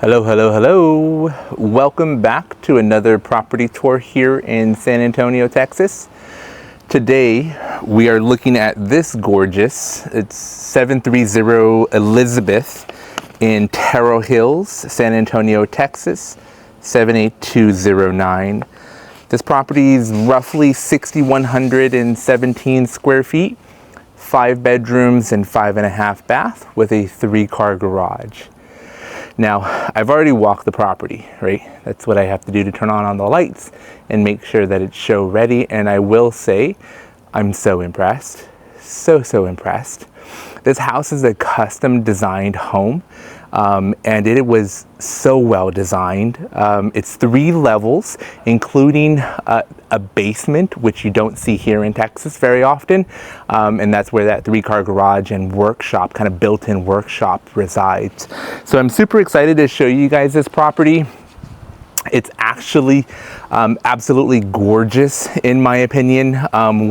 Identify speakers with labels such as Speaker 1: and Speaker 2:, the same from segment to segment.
Speaker 1: Hello, hello, hello. Welcome back to another property tour here in San Antonio, Texas. Today, we are looking at this gorgeous, it's 730 Elizabeth in Terrell Hills, San Antonio, Texas, 78209. This property is roughly 6,117 square feet, 5 bedrooms and 5.5 bath with a 3-car garage. Now, I've already walked the property, right? That's what I have to do to turn on the lights and make sure that it's show ready. And I will say, I'm so impressed, so impressed. This house is a custom designed home, and it was so well designed. It's 3 levels, including a basement, which you don't see here in Texas very often. And that's where that 3-car garage and workshop, kind of built-in workshop resides. So I'm super excited to show you guys this property. It's actually absolutely gorgeous, in my opinion.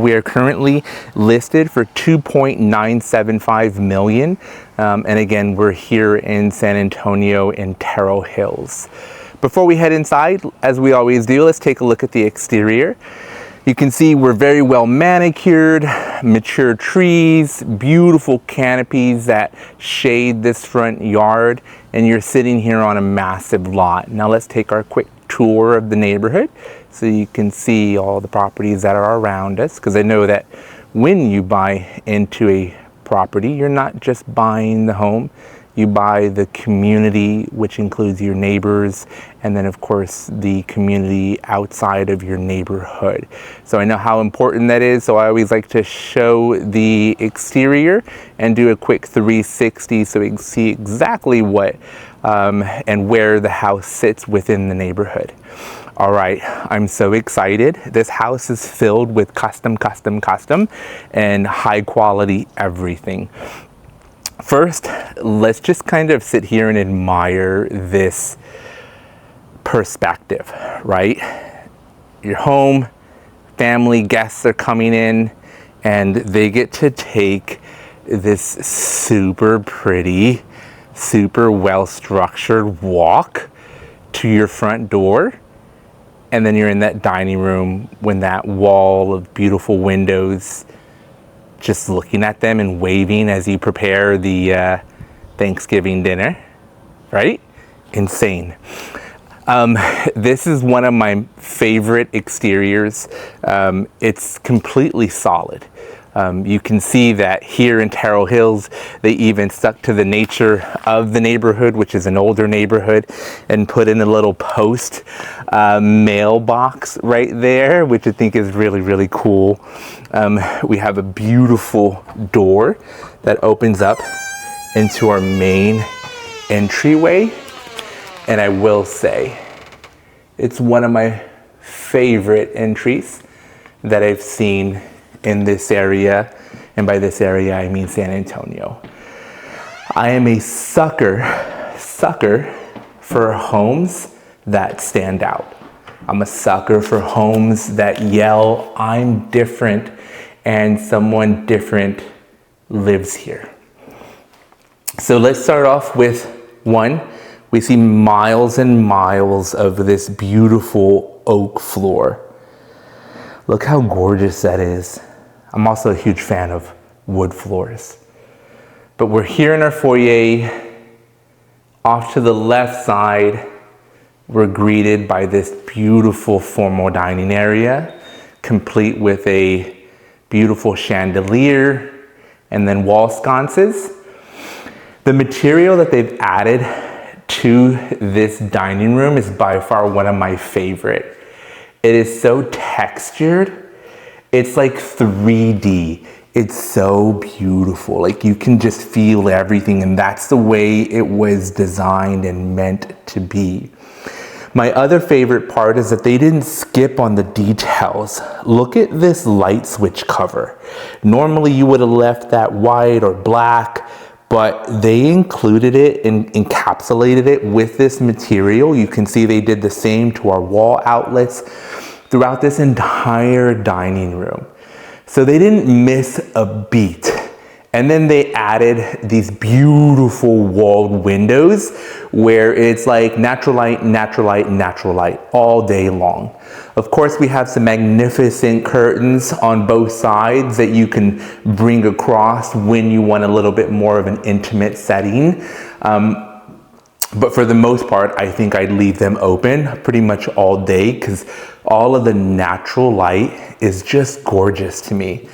Speaker 1: We are currently listed for $2.975 million. And again, we're here in San Antonio in Terrell Hills. Before we head inside, as we always do, let's take a look at the exterior. You can see we're very well manicured, mature trees, beautiful canopies that shade this front yard, and you're sitting here on a massive lot. Now let's take our quick tour of the neighborhood so you can see all the properties that are around us, because I know that when you buy into a property, you're not just buying the home, you buy the community, which includes your neighbors, and then of course the community outside of your neighborhood. So I know how important that is, so I always like to show the exterior and do a quick 360 so we can see exactly what and where the house sits within the neighborhood. All right, I'm so excited. This house is filled with custom and high quality everything. First, let's just kind of sit here and admire this perspective, right? Your home, family, guests are coming in, and they get to take this super pretty, super well-structured walk to your front door. And then you're in that dining room when that wall of beautiful windows, just looking at them and waving as you prepare the Thanksgiving dinner, right? Insane. This is one of my favorite exteriors. It's completely solid. You can see that here in Terrell Hills, they even stuck to the nature of the neighborhood, which is an older neighborhood, and put in a little post mailbox right there, which I think is really cool. We have a beautiful door that opens up into our main entryway. And I will say, it's one of my favorite entries that I've seen in this area, and by this area I mean San Antonio. I am a sucker for homes that stand out. I'm a sucker for homes that yell, "I'm different," and someone different lives here. So let's start off with one. We see miles and miles of this beautiful oak floor. Look how gorgeous that is. I'm also a huge fan of wood floors. But we're here in our foyer. Off to the left side, we're greeted by this beautiful formal dining area, complete with a beautiful chandelier and then wall sconces. The material that they've added to this dining room is by far one of my favorite. It is so textured. It's like 3D. It's so beautiful. Like you can just feel everything, and that's the way it was designed and meant to be. My other favorite part is that they didn't skip on the details. Look at this light switch cover. Normally you would have left that white or black, but they included it and encapsulated it with this material. You can see they did the same to our wall outlets throughout this entire dining room. So they didn't miss a beat. And then they added these beautiful walled windows where it's like natural light, natural light, natural light all day long. Of course, we have some magnificent curtains on both sides that you can bring across when you want a little bit more of an intimate setting. But for the most part, I think I'd leave them open pretty much all day because all of the natural light is just gorgeous to me.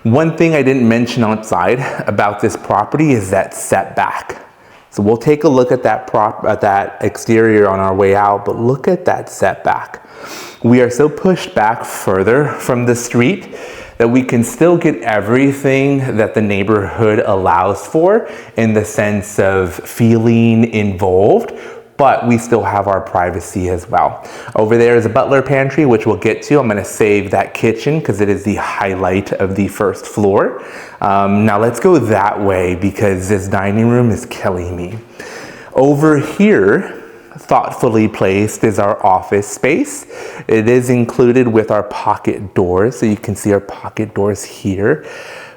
Speaker 1: One thing I didn't mention outside about this property is that setback. So we'll take a look at that exterior on our way out, but look at that setback. We are so pushed back further from the street that we can still get everything that the neighborhood allows for in the sense of feeling involved, but we still have our privacy as well. Over there is a butler pantry, which we'll get to. I'm gonna save that kitchen because it is the highlight of the first floor. Now let's go that way because this dining room is killing me. Over here, thoughtfully placed, is our office space. It is included with our pocket doors, so you can see our pocket doors here.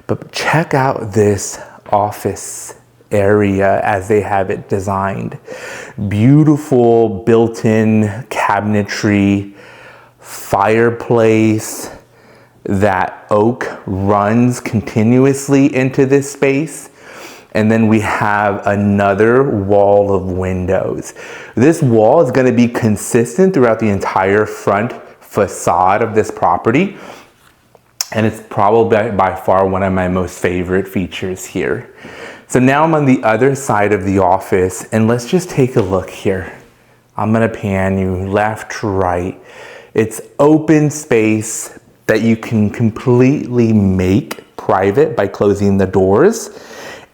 Speaker 1: But check out this office area as they have it designed. Beautiful built-in cabinetry, fireplace. That oak runs continuously into this space. And then we have another wall of windows. This wall is going to be consistent throughout the entire front facade of this property. And it's probably by far one of my most favorite features here. So now I'm on the other side of the office, and let's just take a look here. I'm going to pan you left to right. It's open space that you can completely make private by closing the doors.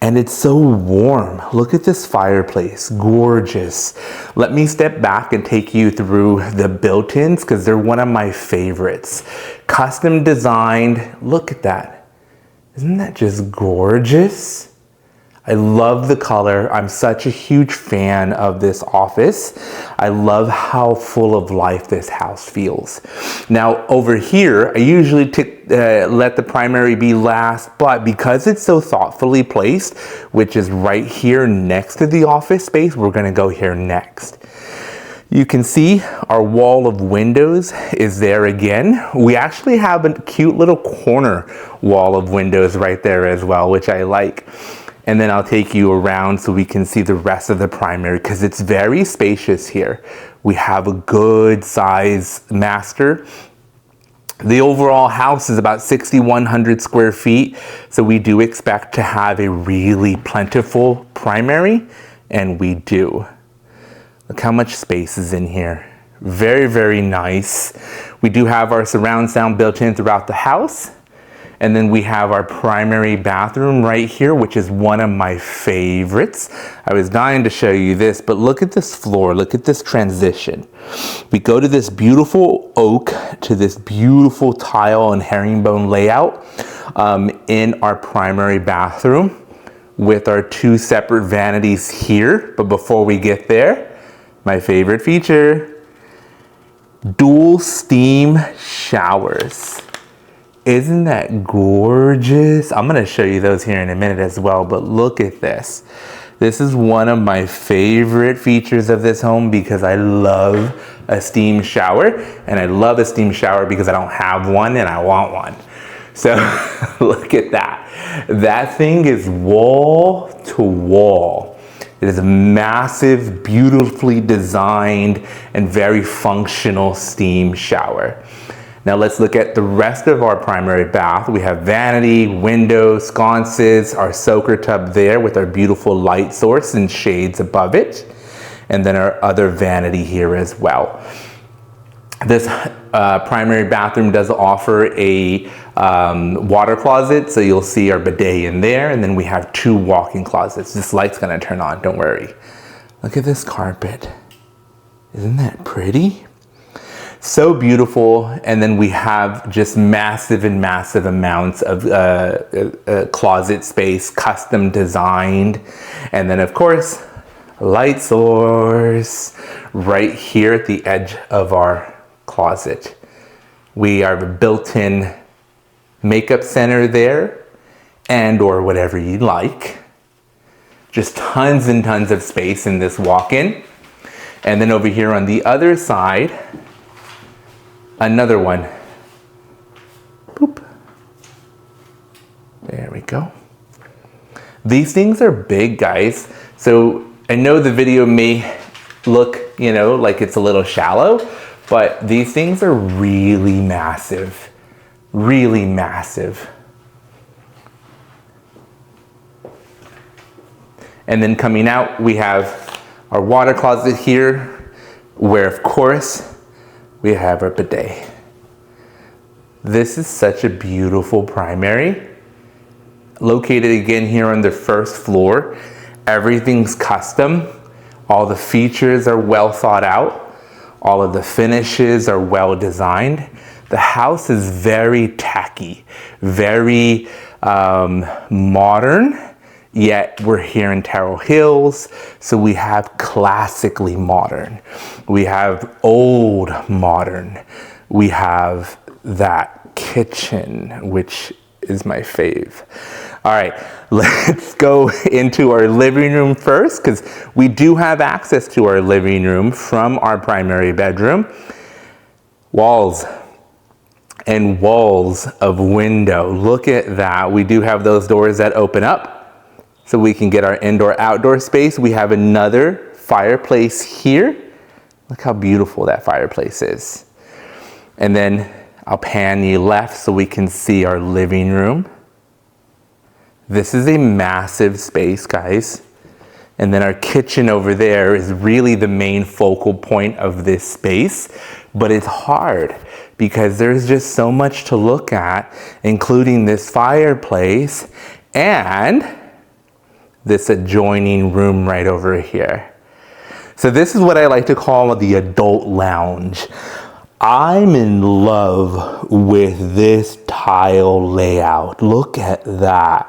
Speaker 1: And it's so warm. Look at this fireplace, gorgeous. Let me step back and take you through the built-ins because they're one of my favorites. Custom designed, look at that. Isn't that just gorgeous? I love the color. I'm such a huge fan of this office. I love how full of life this house feels. Now over here, I usually let the primary be last, but because it's so thoughtfully placed, which is right here next to the office space, we're gonna go here next. You can see our wall of windows is there again. We actually have a cute little corner wall of windows right there as well, which I like. And then I'll take you around so we can see the rest of the primary because it's very spacious here. We have a good size master. The overall house is about 6,100 square feet. So we do expect to have a really plentiful primary, and we do. Look how much space is in here. Very, very nice. We do have our surround sound built in throughout the house. And then we have our primary bathroom right here, which is one of my favorites. I was dying to show you this, but look at this floor. Look at this transition. We go to this beautiful oak to this beautiful tile and herringbone layout in our primary bathroom with our two separate vanities here. But before we get there, my favorite feature, dual steam showers. Isn't that gorgeous? I'm gonna show you those here in a minute as well, but look at this. This is one of my favorite features of this home because I love a steam shower, and I love a steam shower because I don't have one and I want one. So look at that. That thing is wall to wall. It is a massive, beautifully designed and very functional steam shower. Now let's look at the rest of our primary bath. We have vanity, windows, sconces, our soaker tub there with our beautiful light source and shades above it. And then our other vanity here as well. This primary bathroom does offer a water closet, so you'll see our bidet in there, and then we have two walk-in closets. This light's gonna turn on, don't worry. Look at this carpet. Isn't that pretty? So beautiful, and then we have just massive amounts of closet space, custom designed, and then of course, light source right here at the edge of our closet. We have a built-in makeup center there, and or whatever you like. Just tons and tons of space in this walk-in. And then over here on the other side, another one. Boop. There we go. These things are big, guys. So I know the video may look, like it's a little shallow, but these things are really massive. Really massive. And then coming out, we have our water closet here, where of course, we have our bidet. This is such a beautiful primary. Located again here on the first floor. Everything's custom. All the features are well thought out. All of the finishes are well designed. The house is very tacky, very modern. Yet we're here in Terrell Hills, so we have classically modern. We have old modern. We have that kitchen, which is my fave. All right, let's go into our living room first, because we do have access to our living room from our primary bedroom. Walls and walls of window. Look at that. We do have those doors that open up, so we can get our indoor-outdoor space. We have another fireplace here. Look how beautiful that fireplace is. And then I'll pan you left so we can see our living room. This is a massive space, guys. And then our kitchen over there is really the main focal point of this space, but it's hard because there's just so much to look at, including this fireplace and this adjoining room right over here. So this is what I like to call the adult lounge. I'm in love with this tile layout. Look at that.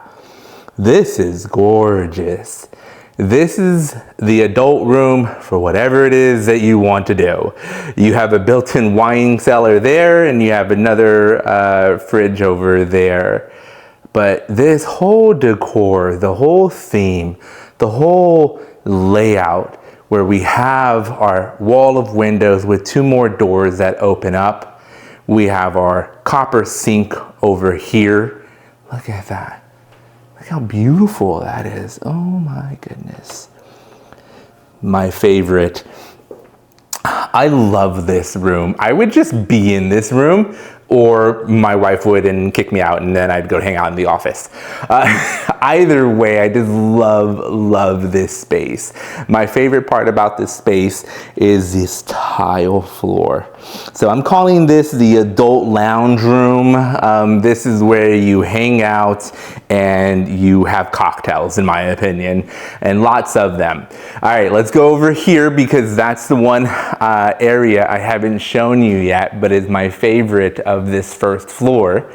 Speaker 1: This is gorgeous. This is the adult room for whatever it is that you want to do. You have a built-in wine cellar there, and you have another fridge over there. But this whole decor, the whole theme, the whole layout, where we have our wall of windows with 2 more doors that open up. We have our copper sink over here. Look at that. Look how beautiful that is. Oh my goodness. My favorite. I love this room. I would just be in this room, or my wife would and kick me out, and then I'd go hang out in the office. Either way, I just love this space. My favorite part about this space is this tile floor. So I'm calling this the adult lounge room. This is where you hang out and you have cocktails, in my opinion, and lots of them. All right, let's go over here, because that's the one area I haven't shown you yet, but is my favorite of this first floor,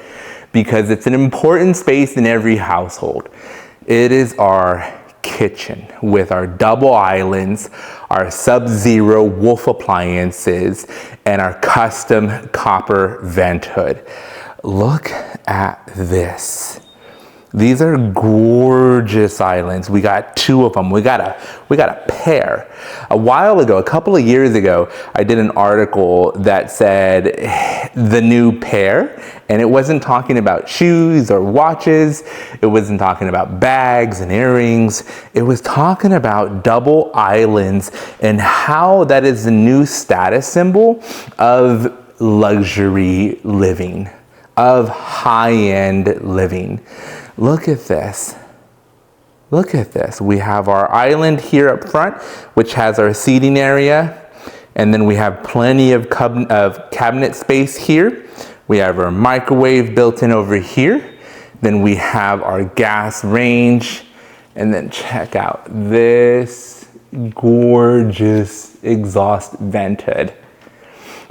Speaker 1: because it's an important space in every household. It is our kitchen with our double islands, our Sub-Zero Wolf appliances, and our custom copper vent hood. Look at this. These are gorgeous islands. We got 2 of them. We got a pair. A while ago, a couple of years ago, I did an article that said the new pair, and it wasn't talking about shoes or watches. It wasn't talking about bags and earrings. It was talking about double islands and how that is the new status symbol of luxury living, of high-end living. Look at this. Look at this. We have our island here up front, which has our seating area. And then we have plenty of cabinet space here. We have our microwave built in over here. Then we have our gas range. And then check out this gorgeous exhaust vent hood.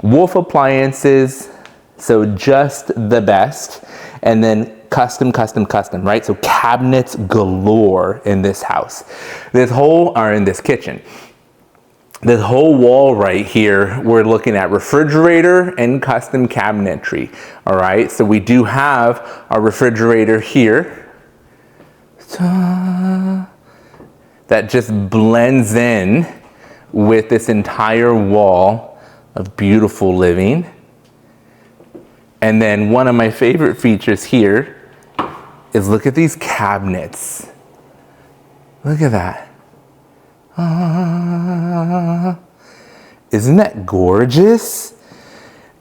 Speaker 1: Wolf appliances, so just the best. And then custom, right? So cabinets galore in this house. In this kitchen. This whole wall right here, we're looking at refrigerator and custom cabinetry, all right? So we do have our refrigerator here, Ta. That just blends in with this entire wall of beautiful living. And then one of my favorite features here is look at these cabinets. Look at that. Isn't that gorgeous?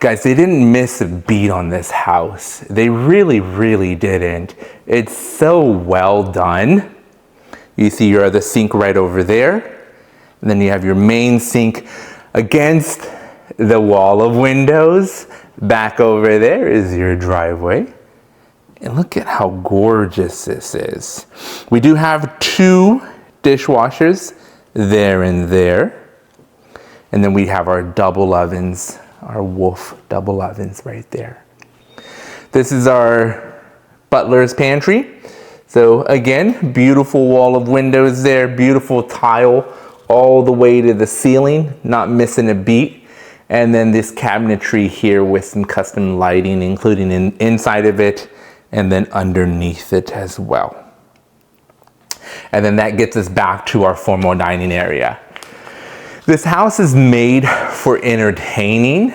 Speaker 1: Guys, they didn't miss a beat on this house. They really, really didn't. It's so well done. You see your other sink right over there. And then you have your main sink against the wall of windows. Back over there is your driveway. And look at how gorgeous this is. We do have 2 dishwashers there and there. And then we have our double ovens, our Wolf double ovens right there. This is our butler's pantry. So again, beautiful wall of windows there, beautiful tile all the way to the ceiling, not missing a beat. And then this cabinetry here with some custom lighting, including inside of it and then underneath it as well. And then that gets us back to our formal dining area. This house is made for entertaining,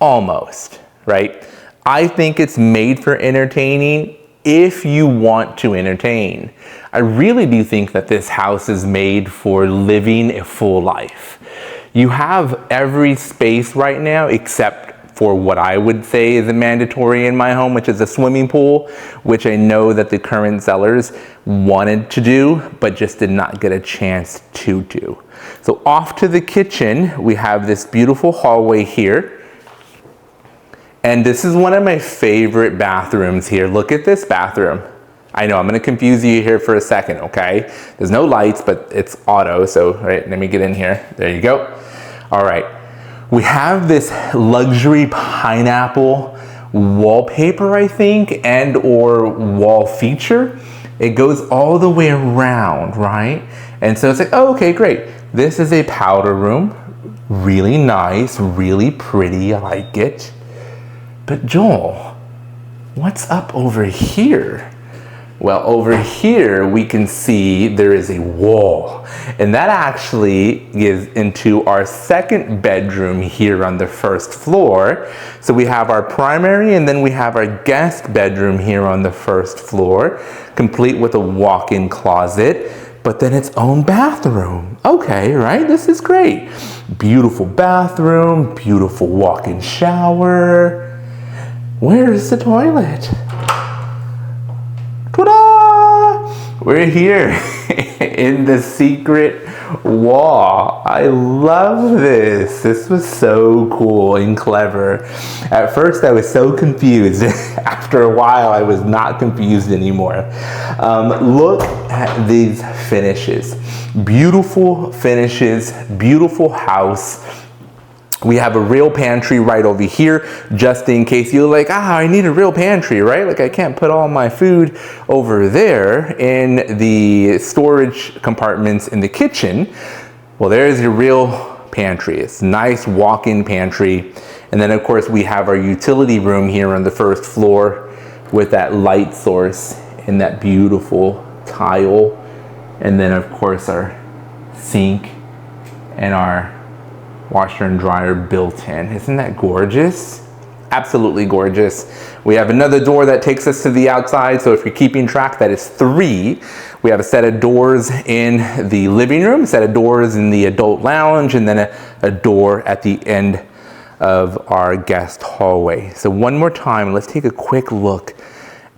Speaker 1: almost, right? I think it's made for entertaining if you want to entertain. I really do think that this house is made for living a full life. You have every space right now except for what I would say is a mandatory in my home, which is a swimming pool, which I know that the current sellers wanted to do, but just did not get a chance to do. So off to the kitchen, we have this beautiful hallway here. And this is one of my favorite bathrooms here. Look at this bathroom. I know I'm gonna confuse you here for a second, okay? There's no lights, but it's auto, so right, let me get in here. There you go. All right, we have this luxury pineapple wallpaper, I think, and or wall feature. It goes all the way around, right? And so it's like, oh, okay, great. This is a powder room. Really nice, really pretty, I like it. But Joel, what's up over here? Well, over here we can see there is a wall, and that actually is into our second bedroom here on the first floor. So we have our primary and then we have our guest bedroom here on the first floor, complete with a walk-in closet, but then its own bathroom. Okay, right? This is great. Beautiful bathroom, beautiful walk-in shower. Where's the toilet? Ta-da! We're here in the secret wall. I love this. This was so cool and clever. At first I was so confused. After a while I was not confused anymore. Look at these finishes. Beautiful finishes, beautiful house. We have a real pantry right over here, just in case you're like, I need a real pantry, right? Like I can't put all my food over there in the storage compartments in the kitchen. Well, there's your real pantry. It's a nice walk-in pantry. And then of course we have our utility room here on the first floor with that light source and that beautiful tile. And then of course our sink and our washer and dryer built in. Isn't that gorgeous? Absolutely gorgeous. We have another door that takes us to the outside. So if you're keeping track, that is 3. We have a set of doors in the living room, a set of doors in the adult lounge, and then a door at the end of our guest hallway. So one more time, let's take a quick look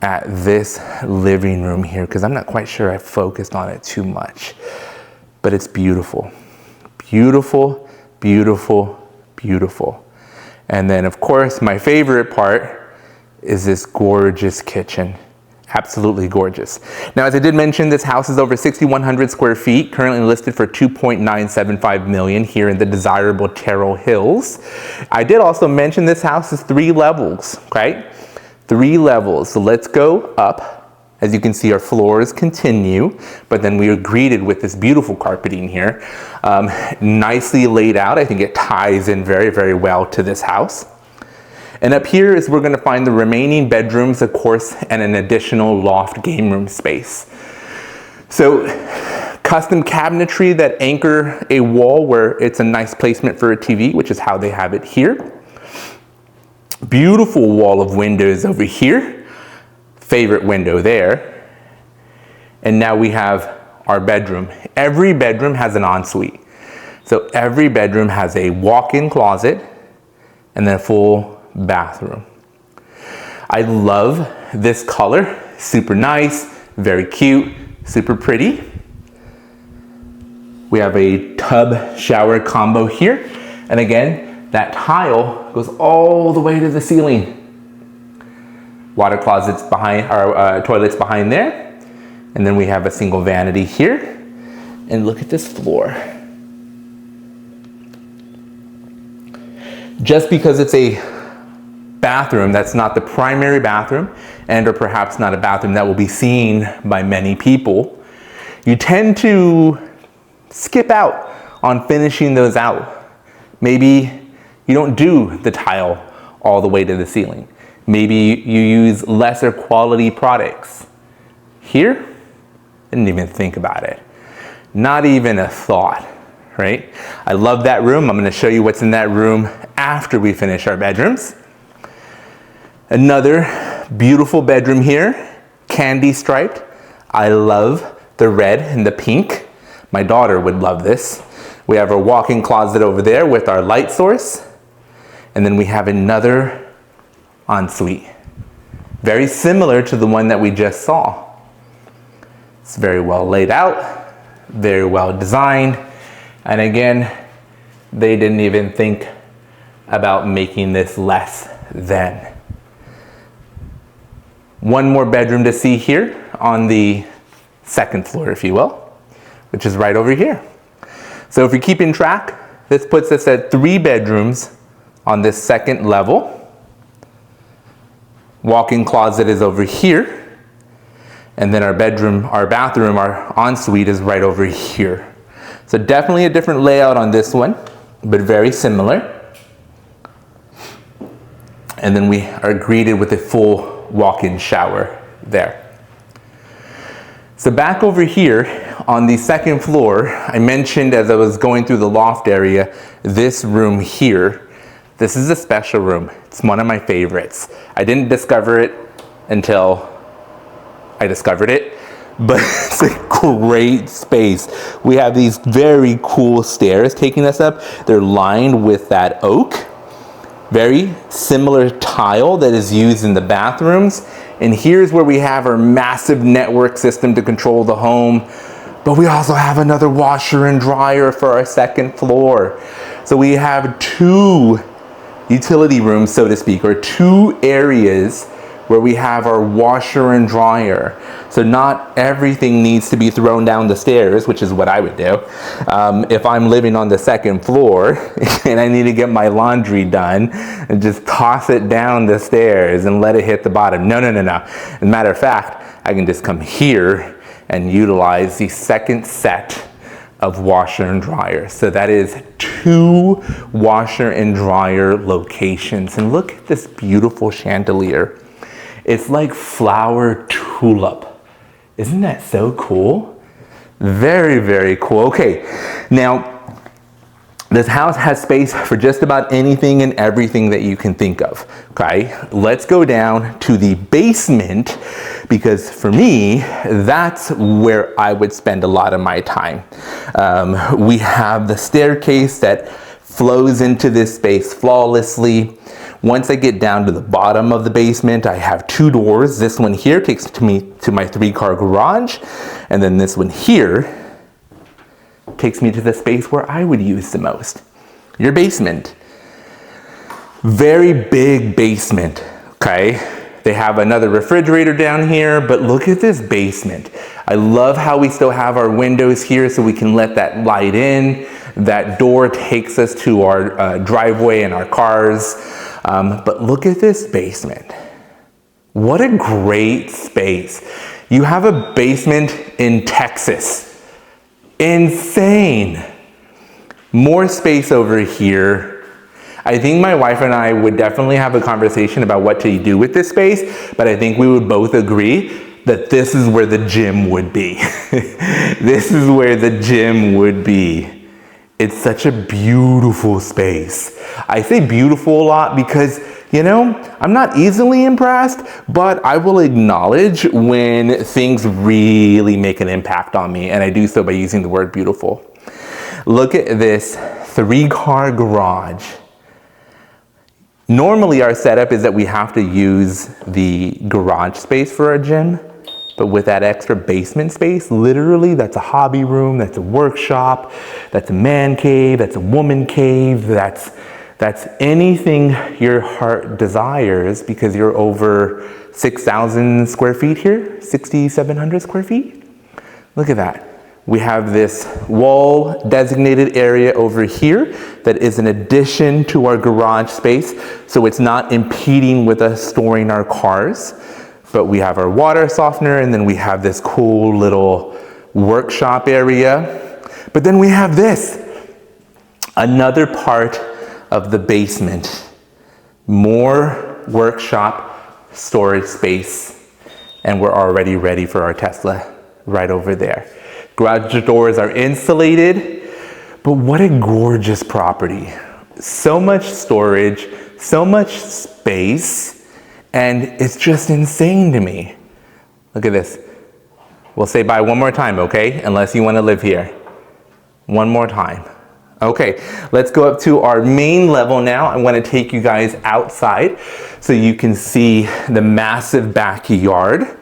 Speaker 1: at this living room here, because I'm not quite sure I focused on it too much, but it's beautiful. Beautiful. Beautiful, beautiful. And then of course, my favorite part is this gorgeous kitchen. Absolutely gorgeous. Now, as I did mention, this house is over 6,100 square feet, currently listed for $2.975 million here in the desirable Terrell Hills. I did also mention this house is 3 levels, okay? 3 levels, so let's go up. As you can see, our floors continue, but then we are greeted with this beautiful carpeting here. Nicely laid out. I think it ties in very, very well to this house. And up here is we're gonna find the remaining bedrooms, of course, and an additional loft game room space. So custom cabinetry that anchor a wall where it's a nice placement for a TV, which is how they have it here. Beautiful wall of windows over here. Favorite window there. And now we have our bedroom. Every bedroom has an ensuite. So every bedroom has a walk-in closet and then a full bathroom. I love this color. Super nice, very cute, super pretty. We have a tub shower combo here. And again, that tile goes all the way to the ceiling. Water closets behind, our toilets behind there. And then we have a single vanity here. And look at this floor. Just because it's a bathroom that's not the primary bathroom, and or perhaps not a bathroom that will be seen by many people, you tend to skip out on finishing those out. Maybe you don't do the tile all the way to the ceiling. Maybe you use lesser quality products. Here, didn't even think about it. Not even a thought, right? I love that room. I'm going to show you what's in that room after we finish our bedrooms. Another beautiful bedroom here, candy striped. I love the red and the pink. My daughter would love this. We have our walk-in closet over there with our light source. And then we have another ensuite. Very similar to the one that we just saw. It's very well laid out, very well designed. And again, they didn't even think about making this less than. One more bedroom to see here on the second floor, if you will, which is right over here. So if you're keeping track, this puts us at 3 bedrooms on this second level. Walk-in closet is over here. And then our bathroom, our ensuite is right over here. So definitely a different layout on this one, but very similar. And then we are greeted with a full walk-in shower there. So back over here on the second floor, I mentioned as I was going through the loft area, this room here. This is a special room. It's one of my favorites. I didn't discover it until I discovered it, but it's a great space. We have these very cool stairs taking us up. They're lined with that oak. Very similar tile that is used in the bathrooms. And here's where we have our massive network system to control the home. But we also have another washer and dryer for our second floor. So we have 2 utility rooms, so to speak, or 2 areas where we have our washer and dryer. So not everything needs to be thrown down the stairs, which is what I would do. If I'm living on the second floor and I need to get my laundry done, and just toss it down the stairs and let it hit the bottom. No. As a matter of fact, I can just come here and utilize the second set of washer and dryer. So that is 2 washer and dryer locations. And look at this beautiful chandelier. It's like flower tulip. Isn't that so cool? Very, very cool. Okay, now this house has space for just about anything and everything that you can think of. Okay, let's go down to the basement, because for me, that's where I would spend a lot of my time. We have the staircase that flows into this space flawlessly. Once I get down to the bottom of the basement, I have 2 doors. This one here takes me to my 3-car garage. And then this one here takes me to the space where I would use the most. Your basement. Very big basement, okay? They have another refrigerator down here, but look at this basement. I love how we still have our windows here so we can let that light in. That door takes us to our driveway and our cars. But look at this basement. What a great space. You have a basement in Texas. Insane. More space over here. I think my wife and I would definitely have a conversation about what to do with this space, but I think we would both agree that this is where the gym would be. This is where the gym would be. It's such a beautiful space. I say beautiful a lot because, you know, I'm not easily impressed, but I will acknowledge when things really make an impact on me, and I do so by using the word beautiful. Look at this 3-car garage. Normally our setup is that we have to use the garage space for our gym, but with that extra basement space, literally that's a hobby room, that's a workshop, that's a man cave, that's a woman cave, that's anything your heart desires, because you're over 6,000 square feet here, 6,700 square feet. Look at that. We have this wall designated area over here that is an addition to our garage space, so it's not impeding with us storing our cars. But we have our water softener, and then we have this cool little workshop area. But then we have this, another part of the basement, more workshop storage space, and we're already ready for our Tesla right over there. Garage doors are insulated, but what a gorgeous property. So much storage, so much space, and it's just insane to me. Look at this. We'll say bye one more time, okay? Unless you want to live here. One more time. Okay, let's go up to our main level now. I want to take you guys outside so you can see the massive backyard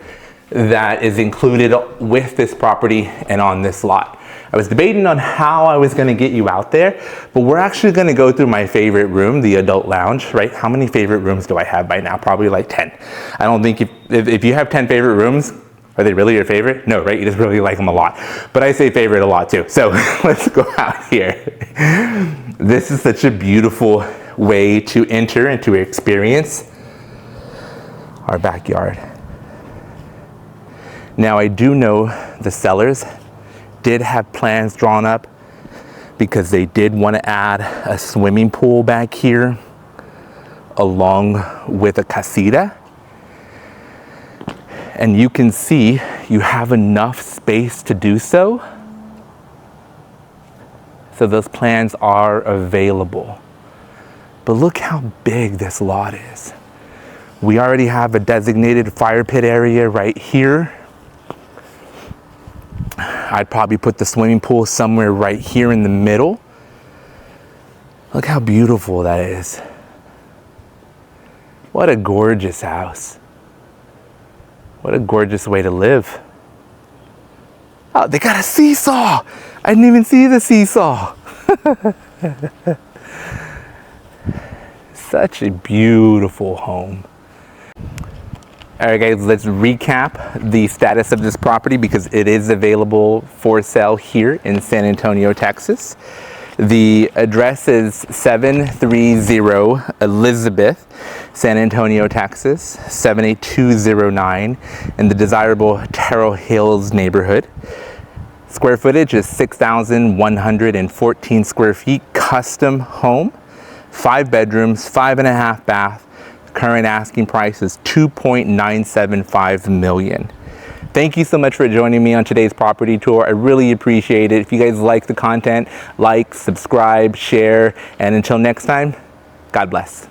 Speaker 1: that is included with this property and on this lot. I was debating on how I was going to get you out there, but we're actually going to go through my favorite room, the adult lounge, right? How many favorite rooms do I have by now? Probably like 10. I don't think if you have 10 favorite rooms, are they really your favorite? No, right? You just really like them a lot. But I say favorite a lot too. So let's go out here. This is such a beautiful way to enter and to experience our backyard. Now I do know the sellers did have plans drawn up because they did want to add a swimming pool back here along with a casita. And you can see you have enough space to do so. So those plans are available. But look how big this lot is. We already have a designated fire pit area right here. I'd probably put the swimming pool somewhere right here in the middle. Look how beautiful that is. What a gorgeous house. What a gorgeous way to live. Oh, they got a seesaw. I didn't even see the seesaw. Such a beautiful home. All right, guys, let's recap the status of this property because it is available for sale here in San Antonio, Texas. The address is 730 Elizabeth, San Antonio, Texas, 78209 in the desirable Terrell Hills neighborhood. Square footage is 6,114 square feet, custom home, 5 bedrooms, 5.5 bath. Current asking price is $2.975 million. Thank you so much for joining me on today's property tour. I really appreciate it. If you guys like the content, like, subscribe, share, and until next time, God bless.